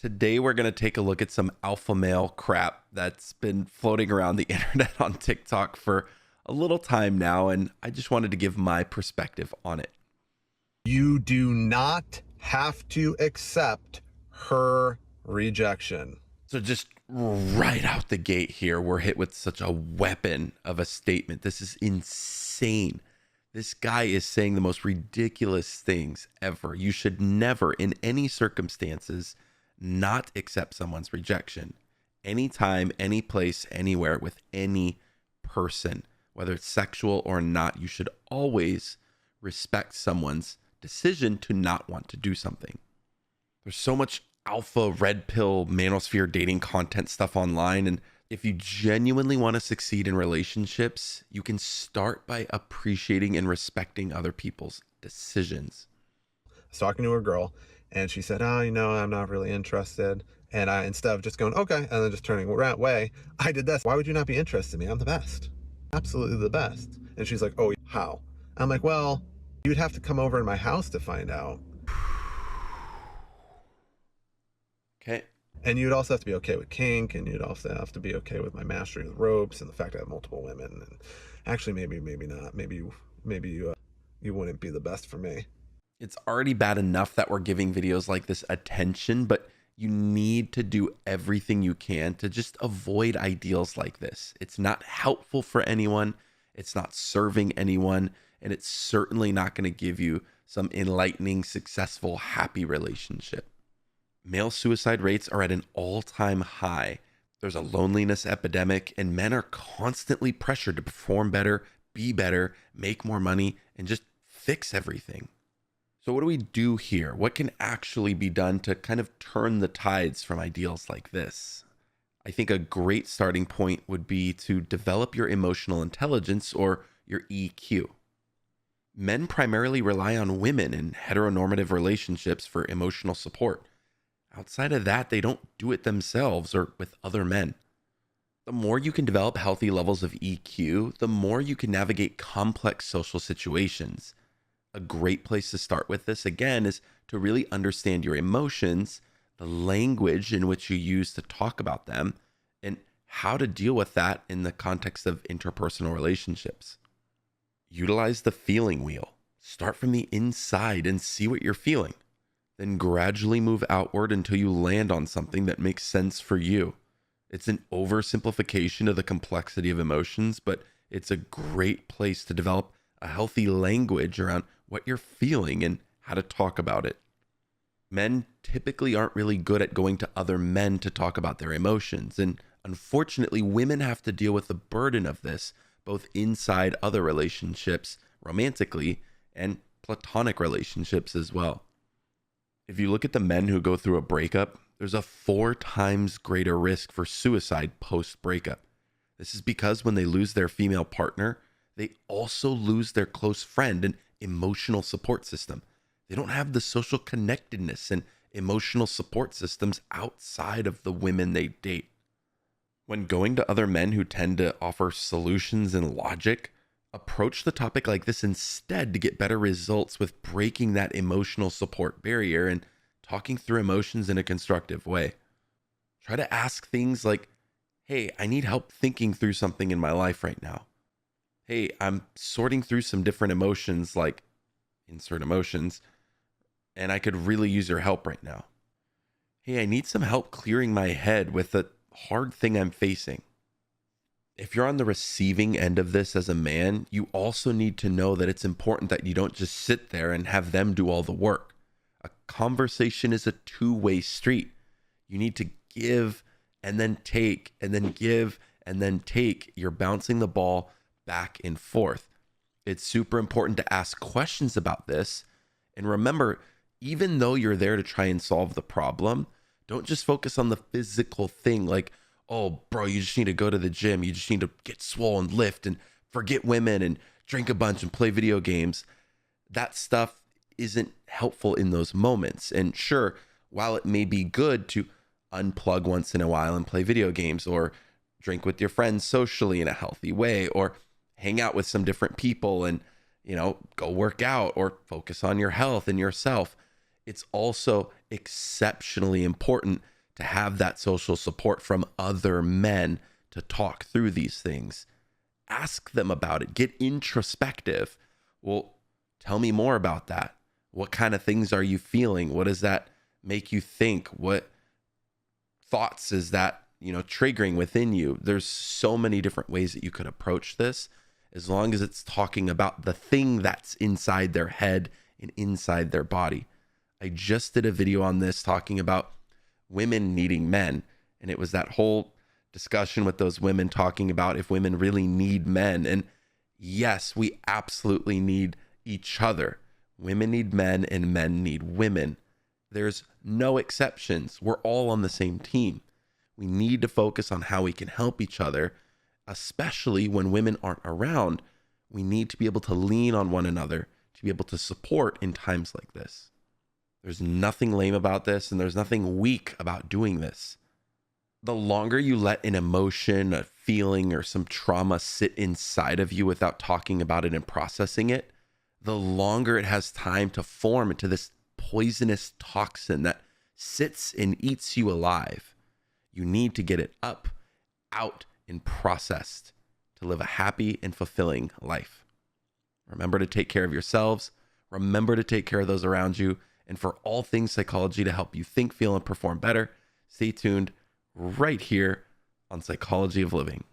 Today, we're going to take a look at some alpha male crap that's been floating around the internet on TikTok for a little time now, and I just wanted to give my perspective on it. You do not have to accept her rejection. So, just right out the gate here, we're hit with such a weapon of a statement. This is insane. This guy is saying the most ridiculous things ever. You should never, in any circumstances, not accept someone's rejection. Anytime, any place, anywhere, with any person, whether it's sexual or not, you should always respect someone's decision to not want to do something. There's so much alpha red pill manosphere dating content stuff online, and if you genuinely want to succeed in relationships, you can start by appreciating and respecting other people's decisions. I was talking to a girl and she said, I'm not really interested. And I, instead of just going, okay, and then just turning away, I did this. Why would you not be interested in me? I'm the best. Absolutely the best. And she's like, oh, how? I'm like, well, you'd have to come over to my house to find out. Okay. And you'd also have to be okay with kink, and you'd also have to be okay with my mastery with ropes and the fact I have multiple women. And actually, maybe not. Maybe you wouldn't be the best for me. It's already bad enough that we're giving videos like this attention, but you need to do everything you can to just avoid ideals like this. It's not helpful for anyone. It's not serving anyone. And it's certainly not going to give you some enlightening, successful, happy relationship. Male suicide rates are at an all-time high. There's a loneliness epidemic, and men are constantly pressured to perform better, be better, make more money, and just fix everything. So what do we do here? What can actually be done to kind of turn the tides from ideals like this? I think a great starting point would be to develop your emotional intelligence, or your EQ. Men primarily rely on women in heteronormative relationships for emotional support. Outside of that, they don't do it themselves or with other men. The more you can develop healthy levels of EQ, the more you can navigate complex social situations. A great place to start with this, again, is to really understand your emotions, the language in which you use to talk about them, and how to deal with that in the context of interpersonal relationships. Utilize the feeling wheel. Start from the inside and see what you're feeling. Then gradually move outward until you land on something that makes sense for you. It's an oversimplification of the complexity of emotions, but it's a great place to develop a healthy language around what you're feeling and how to talk about it. Men typically aren't really good at going to other men to talk about their emotions, and unfortunately, women have to deal with the burden of this, both inside other relationships, romantically, and platonic relationships as well. If you look at the men who go through a breakup, there's a 4 times greater risk for suicide post-breakup. This is because when they lose their female partner, they also lose their close friend and emotional support system. They don't have the social connectedness and emotional support systems outside of the women they date. When going to other men who tend to offer solutions and logic, approach the topic like this instead to get better results with breaking that emotional support barrier and talking through emotions in a constructive way. Try to ask things like, hey, I need help thinking through something in my life right now. Hey, I'm sorting through some different emotions, like insert emotions, and I could really use your help right now. Hey, I need some help clearing my head with a hard thing I'm facing. If you're on the receiving end of this as a man, you also need to know that it's important that you don't just sit there and have them do all the work. A conversation is a two-way street. You need to give and then take, and then give and then take. You're bouncing the ball back and forth. It's super important to ask questions about this. And remember, even though you're there to try and solve the problem, don't just focus on the physical thing like, oh, bro, you just need to go to the gym. You just need to get swole and lift and forget women and drink a bunch and play video games. That stuff isn't helpful in those moments. And sure, while it may be good to unplug once in a while and play video games, or drink with your friends socially in a healthy way, or hang out with some different people and, go work out or focus on your health and yourself, It's also exceptionally important to have that social support from other men to talk through these things. Ask them about it. Get introspective. Well, tell me more about that. What kind of things are you feeling? What does that make you think? What thoughts is that, triggering within you? There's so many different ways that you could approach this, as long as it's talking about the thing that's inside their head and inside their body. I just did a video on this talking about women needing men, and it was that whole discussion with those women talking about if women really need men. And yes, we absolutely need each other. Women need men and men need women. There's no exceptions. We're all on the same team. We need to focus on how we can help each other, especially when women aren't around. We need to be able to lean on one another to be able to support in times like this. There's nothing lame about this, and there's nothing weak about doing this. The longer you let an emotion, a feeling, or some trauma sit inside of you without talking about it and processing it, the longer it has time to form into this poisonous toxin that sits and eats you alive. You need to get it up, out, and processed to live a happy and fulfilling life. Remember to take care of yourselves. Remember to take care of those around you. And for all things psychology to help you think, feel, and perform better, stay tuned right here on Psychology of Living.